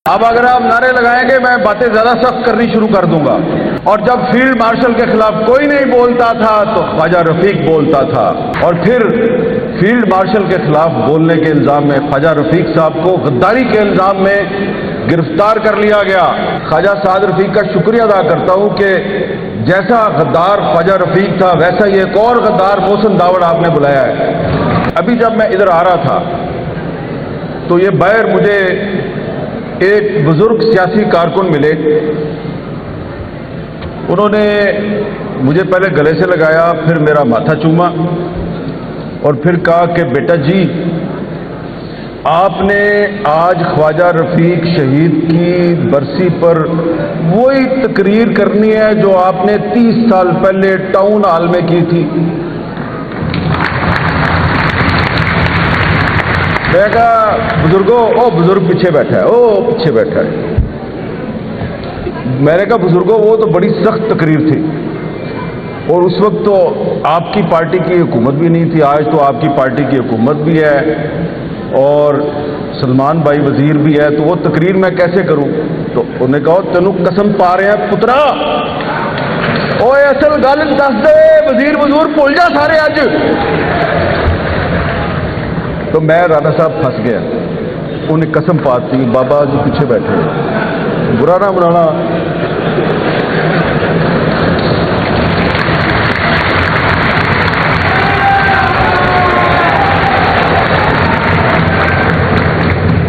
अब अगर आप नारे लगाएंगे मैं बातें ज्यादा सख्त करनी शुरू कर दूंगा। और जब फील्ड मार्शल के खिलाफ कोई नहीं बोलता था तो ख्वाजा रफीक बोलता था, और फिर फील्ड मार्शल के खिलाफ बोलने के इल्जाम में ख्वाजा रफीक साहब को गद्दारी के इल्जाम में गिरफ्तार कर लिया गया। ख्वाजा साद रफीक का शुक्रिया अदा करता हूं कि जैसा गद्दार ख्वाजा रफीक था वैसा ही एक और गद्दार मोहसिन दावड़ आपने बुलाया है। अभी जब मैं इधर आ रहा था तो ये बाहर मुझे एक बुजुर्ग सियासी कारकुन मिले। उन्होंने मुझे पहले गले से लगाया, फिर मेरा माथा चूमा और फिर कहा कि बेटा जी, आपने आज ख्वाजा रफीक शहीद की बरसी पर वही तकरीर करनी है जो आपने 30 साल पहले टाउन हॉल में की थी। मैं कहा बुजुर्गो, ओ बुजुर्ग पीछे बैठा है, ओ पीछे बैठा है। मैंने कहा बुजुर्गो वो तो बड़ी सख्त तकरीर थी और उस वक्त तो आपकी पार्टी की हुकूमत भी नहीं थी, आज तो आपकी पार्टी की हुकूमत भी है और सलमान भाई वजीर भी है, तो वो तकरीर मैं कैसे करूं? तो उन्होंने कहा तेनू कसम पा रहे हैं पुत्रा, ओए असल गल दस दे, वजीर वजूर भुल जा सारे अज। तो मैं राणा साहब फंस गया। उन्हें कसम पाती, बाबा जी पीछे बैठे, बुरा ना बनाना।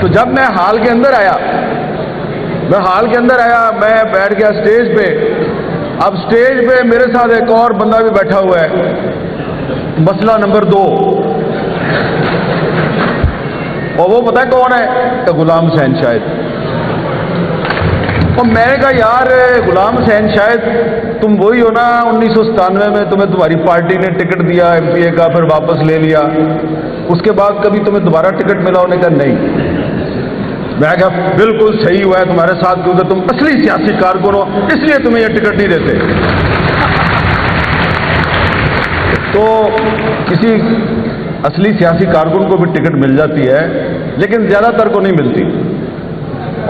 तो जब मैं हाल के अंदर आया, मैं बैठ गया स्टेज पे। अब स्टेज पे मेरे साथ एक और बंदा भी बैठा हुआ है, मसला नंबर 2, और वो पता है कौन है? तो गुलाम हुसैन शाहिद। और मैंने कहा यार गुलाम हुसैन शाहिद तुम वही हो ना, 1997 में तुम्हें तुम्हारी पार्टी ने टिकट दिया एमपीए का, फिर वापस ले लिया, उसके बाद कभी तुम्हें दोबारा टिकट मिला? उन्होंने कहा नहीं। मैं कहा बिल्कुल सही हुआ है तुम्हारे साथ, क्योंकि तुम असली सियासी कारकुन हो, इसलिए तुम्हें यह टिकट नहीं देते। तो किसी असली सियासी कारकुन को भी टिकट मिल जाती है, लेकिन ज्यादातर को नहीं मिलती।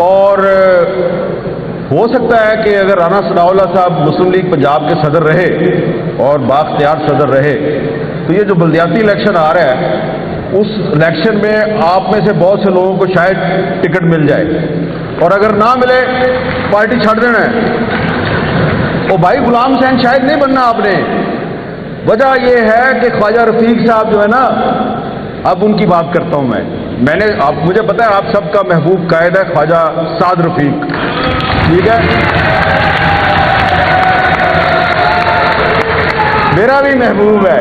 और हो सकता है कि अगर राणा सनाउल्लाह साहब मुस्लिम लीग पंजाब के सदर रहे और बाख्तियार सदर रहे, तो ये जो बल्दियाती इलेक्शन आ रहा है उस इलेक्शन में आप में से बहुत से लोगों को शायद टिकट मिल जाए, और अगर ना मिले पार्टी छोड़ देना है। ओ भाई गुलाम हुसैन शाहिद नहीं बनना आपने। वजह यह है कि ख्वाजा रफीक साहब जो है ना, अब उनकी बात करता हूं मुझे पता है आप सबका महबूब कायद है ख्वाजा साद रफीक, ठीक है, मेरा भी महबूब है,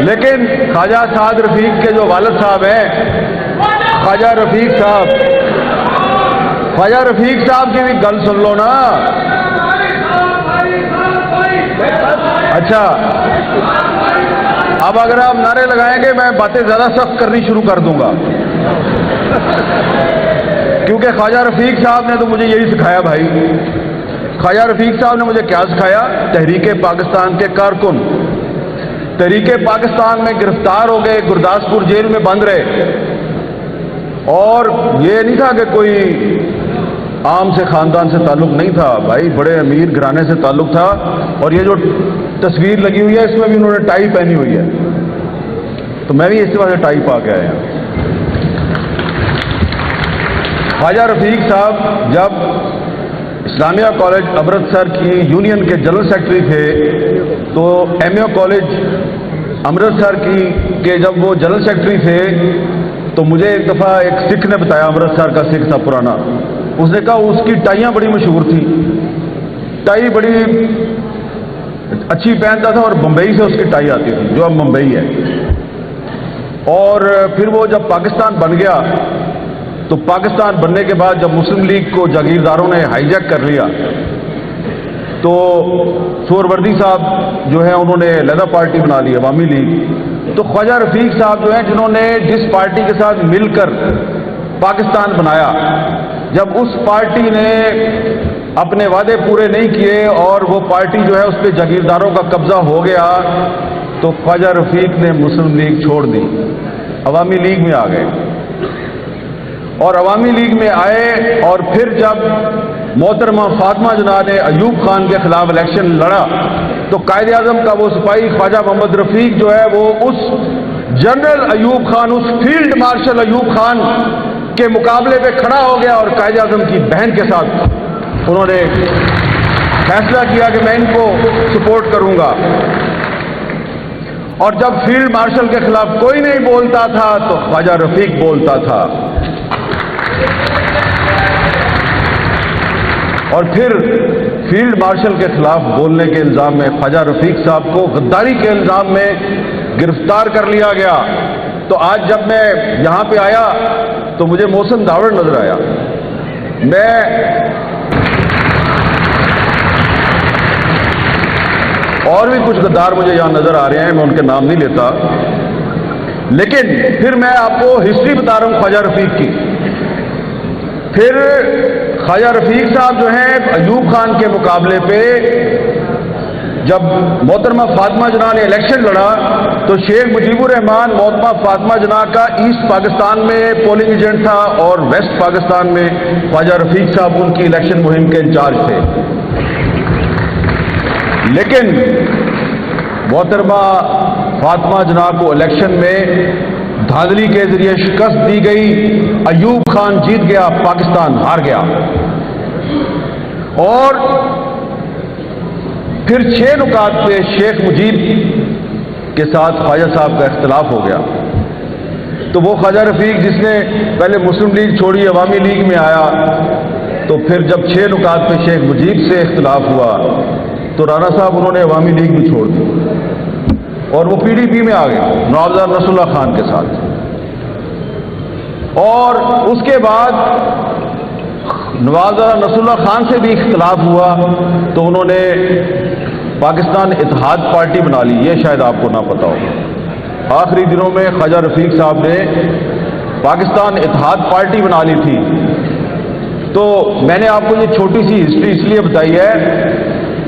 लेकिन ख्वाजा साद रफीक के जो वालिद साहब हैं, ख्वाजा रफीक साहब की भी गल सुन लो ना। अच्छा, अब अगर आप नारे लगाएंगे मैं बातें ज्यादा सख्त करनी शुरू कर दूंगा, क्योंकि ख्वाजा रफीक साहब ने तो मुझे यही सिखाया भाई। ख्वाजा रफीक साहब ने मुझे क्या सिखाया? तहरीक पाकिस्तान के कारकुन तहरीक पाकिस्तान में गिरफ्तार हो गए, गुरदासपुर जेल में बंद रहे, और ये नहीं था कि कोई आम से खानदान से ताल्लुक नहीं था भाई, बड़े अमीर घराने से ताल्लुक था। और ये जो तस्वीर लगी हुई है इसमें भी उन्होंने टाई पहनी हुई है, तो मैं भी इसी वजह से टाई पा के आया। ख्वाजा रफीक साहब जब इस्लामिया कॉलेज अमृतसर की यूनियन के जनरल सेक्रेटरी थे, तो एमए कॉलेज अमृतसर के जब वो जनरल सेक्रेटरी थे, तो मुझे एक दफ़ा एक सिख ने बताया, अमृतसर का सिख था पुराना, उसने कहा उसकी टाइयाँ बड़ी मशहूर थी, टाई बड़ी अच्छी पहनता था और मुंबई से उसकी टाई आती थी, जो अब मुंबई है। और फिर वो जब पाकिस्तान बन गया, तो पाकिस्तान बनने के बाद जब मुस्लिम लीग को जागीरदारों ने हाईजैक कर लिया, तो सोहरवर्दी साहब जो है उन्होंने लहदा पार्टी बना ली, अवामी लीग। तो ख्वाजा रफीक साहब जो हैं, जिन्होंने जिस पार्टी के साथ मिलकर पाकिस्तान बनाया, जब उस पार्टी ने अपने वादे पूरे नहीं किए और वो पार्टी जो है उस पर जागीरदारों का कब्जा हो गया, تو ख्वाजा रफीक ने मुस्लिम लीग छोड़ दी, अवामी लीग में आ गए। और अवामी लीग में आए और फिर जब मोहतरमा फातिमा जना ने अयूब खान के खिलाफ इलेक्शन लड़ा तो कायदे आज़म का वो सिपाही ख्वाजा मोहम्मद रफीक जो है वो उस जनरल अयूब खान, उस फील्ड मार्शल अयूब खान के मुकाबले पे खड़ा हो गया और कायदे आज़म की बहन के साथ उन्होंने फैसला किया कि मैं इनको सपोर्ट करूंगा। और जब फील्ड मार्शल के खिलाफ कोई नहीं बोलता था तो ख्वाजा रफीक बोलता था। और फिर फील्ड मार्शल के खिलाफ बोलने के इल्जाम में ख्वाजा रफीक साहब को गद्दारी के इल्जाम में गिरफ्तार कर लिया गया। तो आज जब मैं यहां पे आया तो मुझे मोहसिन दावड़ नजर आया। मैं और भी कुछ गद्दार मुझे यहां नजर आ रहे हैं, मैं उनके नाम नहीं लेता, लेकिन फिर मैं आपको हिस्ट्री बता रहा हूं ख्वाजा रफीक की। फिर ख्वाजा रफीक साहब जो हैं अयूब खान के मुकाबले पे जब मोहतरमा फातिमा जना ने इलेक्शन लड़ा तो शेख मुजीबुर रहमान मोहतरमा फातिमा जना का ईस्ट पाकिस्तान में पोलिंग एजेंट था और वेस्ट पाकिस्तान में ख्वाजा रफीक साहब उनकी इलेक्शन मुहिम के इंचार्ज थे। लेकिन मोहतरमा फातिमा जना को इलेक्शन में धांधली के जरिए शिकस्त दी गई, अयूब खान जीत गया, पाकिस्तान हार गया। और फिर 6 नुकात पे शेख मुजीब के साथ ख्वाजा साहब का इख्तिलाफ हो गया। तो वो ख्वाजा रफीक जिसने पहले मुस्लिम लीग छोड़ी अवामी लीग में आया, तो फिर जब 6 नुकात पे शेख मुजीब से इख्तिलाफ हुआ तो राणा साहब उन्होंने अवामी लीग भी छोड़ दी और वो पीडीपी में आ गए नवाब नसरुल्लाह खान के साथ। और उसके बाद नवाब नसरुल्लाह खान से भी इख्तिलाफ हुआ तो उन्होंने पाकिस्तान इत्तेहाद पार्टी बना ली। ये शायद आपको ना पता हो, आखिरी दिनों में ख्वाजा रफीक साहब ने पाकिस्तान इत्तेहाद पार्टी बना ली थी। तो मैंने आपको ये छोटी सी हिस्ट्री इसलिए बताई है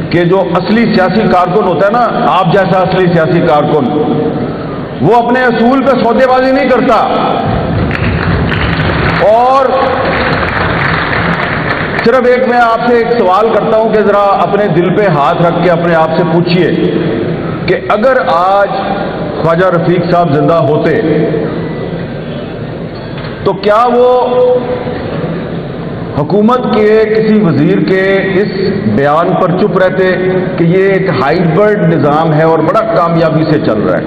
कि जो असली सियासी कारकुन होता है ना, आप जैसा असली सियासी कारकुन, वो अपने असूल पे सौदेबाजी नहीं करता। और सिर्फ एक मैं आपसे एक सवाल करता हूं कि जरा अपने दिल पे हाथ रख के अपने आप से पूछिए कि अगर आज ख्वाजा रफीक साहब जिंदा होते तो क्या वो हुकूमत के किसी वजीर के इस बयान पर चुप रहते कि ये एक हाइब्रिड निज़ाम है और बड़ा कामयाबी से चल रहा है।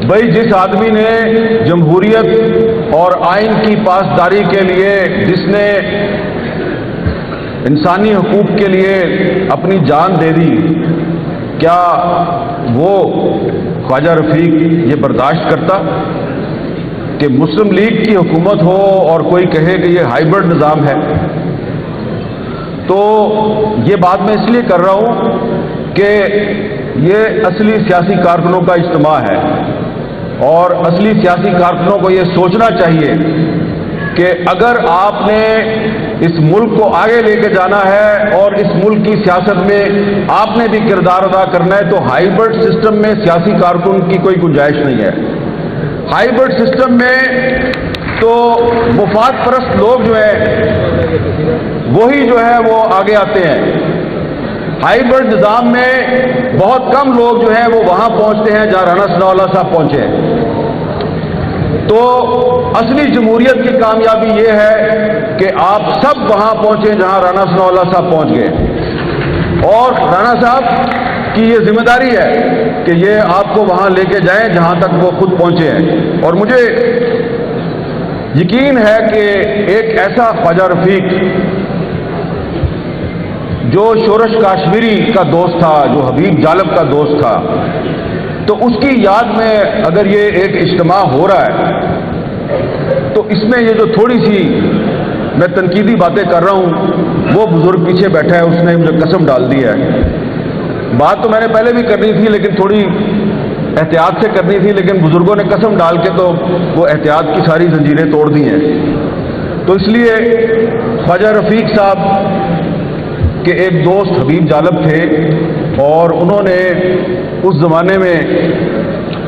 भाई जिस आदमी ने जमहूरियत और आइन की पासदारी के लिए, जिसने इंसानी हुकूक के लिए अपनी जान दे दी, क्या वो ख्वाजा रफीक ये बर्दाश्त करता कि मुस्लिम लीग की हुकूमत हो और कोई कहे कि ये हाइब्रिड निज़ाम है? तो ये बात मैं इसलिए कर रहा हूं कि ये असली सियासी कारकुनों का इज्तिमा है और असली सियासी कारकुनों को ये सोचना चाहिए कि अगर आपने इस मुल्क को आगे लेके जाना है और इस मुल्क की सियासत में आपने भी किरदार अदा करना है तो हाइब्रिड सिस्टम में सियासी कारकुन की कोई गुंजाइश नहीं है। हाइब्रिड सिस्टम में तो मुफाद परस्त लोग जो है वही जो है वो आगे आते हैं। हाइब्रिड निज़ाम में बहुत कम लोग जो हैं वो वहां पहुंचते हैं जहां राणा सनाउल्लाह साहब पहुंचे हैं। तो असली जमहूरियत की कामयाबी ये है कि आप सब वहां पहुंचे जहां राणा सनाउल्लाह साहब पहुंच गए और राणा साहब की ये जिम्मेदारी है कि ये आपको वहां लेके जाएं जहां तक वो खुद पहुंचे हैं। और मुझे यकीन है कि एक ऐसा ख्वाजा रफीक जो शोरश काश्मीरी का दोस्त था, जो हबीब जालब का दोस्त था, तो उसकी याद में अगर ये एक इज्तिमा हो रहा है तो इसमें ये जो थोड़ी सी मैं तनकीदी बातें कर रहा हूं वो बुजुर्ग पीछे बैठा है, उसने मुझे कसम डाल दी है। बात तो मैंने पहले भी करनी थी लेकिन थोड़ी एहतियात से करनी थी, लेकिन बुजुर्गों ने कसम डाल के तो वो एहतियात की सारी जंजीरें तोड़ दी हैं। तो इसलिए ख्वाजा रफीक साहब के एक दोस्त हबीब जालब थे, اور انہوں نے اس زمانے میں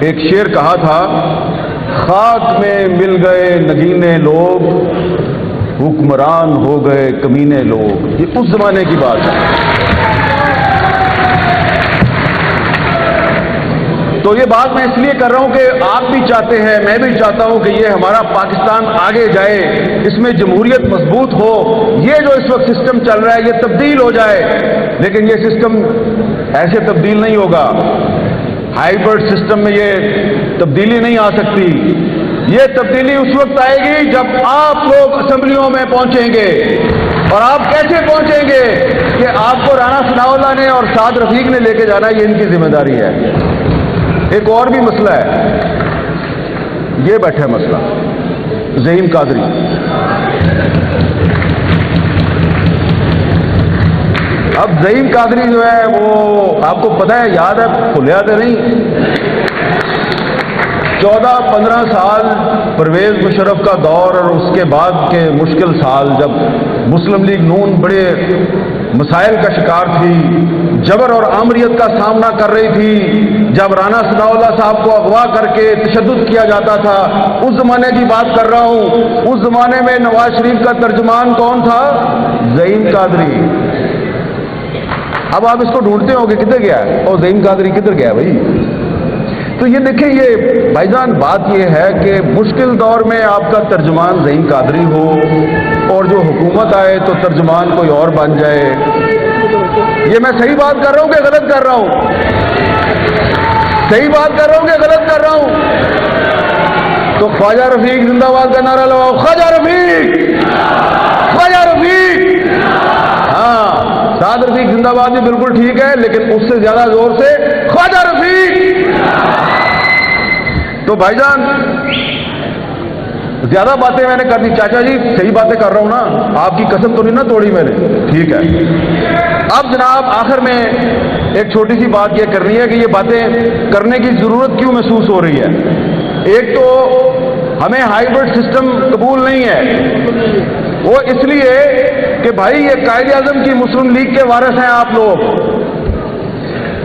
ایک شعر کہا تھا، خاک میں مل گئے نگینے لوگ، حکمران ہو گئے کمینے لوگ. یہ اس زمانے کی بات ہے. تو یہ بات میں اس لیے کر رہا ہوں کہ آپ بھی چاہتے ہیں، میں بھی چاہتا ہوں کہ یہ ہمارا پاکستان آگے جائے، اس میں جمہوریت مضبوط ہو. یہ جو اس وقت سسٹم چل رہا ہے یہ تبدیل ہو جائے، لیکن یہ سسٹم ایسے تبدیل نہیں ہوگا. ہائیبرڈ سسٹم میں یہ تبدیلی نہیں آ سکتی. یہ تبدیلی اس وقت آئے گی جب آپ لوگ اسمبلیوں میں پہنچیں گے. اور آپ کیسے پہنچیں گے کہ آپ کو رانا ثناء اللہ نے اور سعد رفیق نے لے کے جانا، یہ ان کی ذمہ داری ہے. ایک اور بھی مسئلہ ہے، یہ بیٹھا مسئلہ ظہیم قادری. اب ظہیم قادری جو ہے وہ آپ کو پتہ ہے، یاد ہے، بھولیا تو نہیں، 14-15 سال پرویز مشرف کا دور اور اس کے بعد کے مشکل سال جب مسلم لیگ نون بڑے مسائل کا شکار تھی، جبر اور آمریت کا سامنا کر رہی تھی، جب رانا ثناء اللہ صاحب کو اغوا کر کے تشدد کیا جاتا تھا، اس زمانے کی بات کر رہا ہوں. اس زمانے میں نواز شریف کا ترجمان کون تھا؟ ظہیم قادری. اب آپ اس کو ڈھونڈتے ہو کہ کدھر گیا ہے، اور ظہیم قادری کدھر گیا بھائی؟ تو یہ دیکھیں، یہ بھائی جان بات یہ ہے کہ مشکل دور میں آپ کا ترجمان ظہیم قادری ہو اور جو حکومت آئے تو ترجمان کوئی اور بن جائے. یہ میں صحیح بات کر رہا ہوں کہ غلط کر رہا ہوں؟ صحیح بات کر رہا ہوں کہ غلط کر رہا ہوں؟ تو خواجہ رفیق زندہ باد کا نعرہ لگاؤ، خواجہ رفیق، خواجہ رفیق. ہاں، سعد رفیق زندہ باد بھی بالکل ٹھیک ہے، لیکن اس سے زیادہ زور سے خواجہ رفیق. تو بھائی جان زیادہ باتیں میں نے کر دی. چاچا جی صحیح باتیں کر رہا ہوں نا، آپ کی قسم تو نہیں نا توڑی میں نے؟ ٹھیک ہے. اب جناب آخر میں ایک چھوٹی سی بات یہ کرنی ہے کہ یہ باتیں کرنے کی ضرورت کیوں محسوس ہو رہی ہے. ایک تو ہمیں ہائیبرڈ سسٹم قبول نہیں ہے، وہ اس لیے کہ بھائی یہ قائد اعظم کی مسلم لیگ کے وارث ہیں آپ لوگ.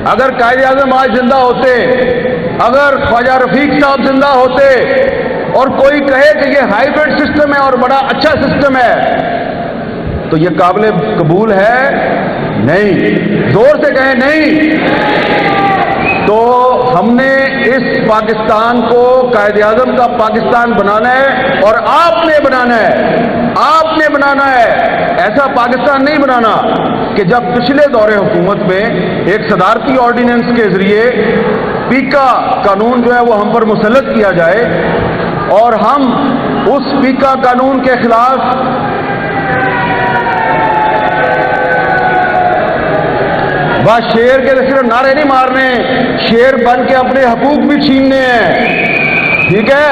اگر قائد اعظم آج زندہ ہوتے، اگر خواجہ رفیق صاحب زندہ ہوتے اور کوئی کہے کہ یہ ہائیبرڈ سسٹم ہے اور بڑا اچھا سسٹم ہے، تو یہ قابل قبول ہے؟ نہیں. زور سے کہیں نہیں. تو ہم نے اس پاکستان کو قائد اعظم کا پاکستان بنانا ہے، اور آپ نے بنانا ہے، آپ نے بنانا ہے. ایسا پاکستان نہیں بنانا کہ جب پچھلے دور حکومت میں ایک صدارتی آرڈیننس کے ذریعے پیکا قانون جو ہے وہ ہم پر مسلط کیا جائے اور ہم اس پیکا قانون کے خلاف بس شیر کے صرف نعرے نہیں مارنے، شیر بن کے اپنے حقوق بھی چھیننے ہیں. ٹھیک ہے؟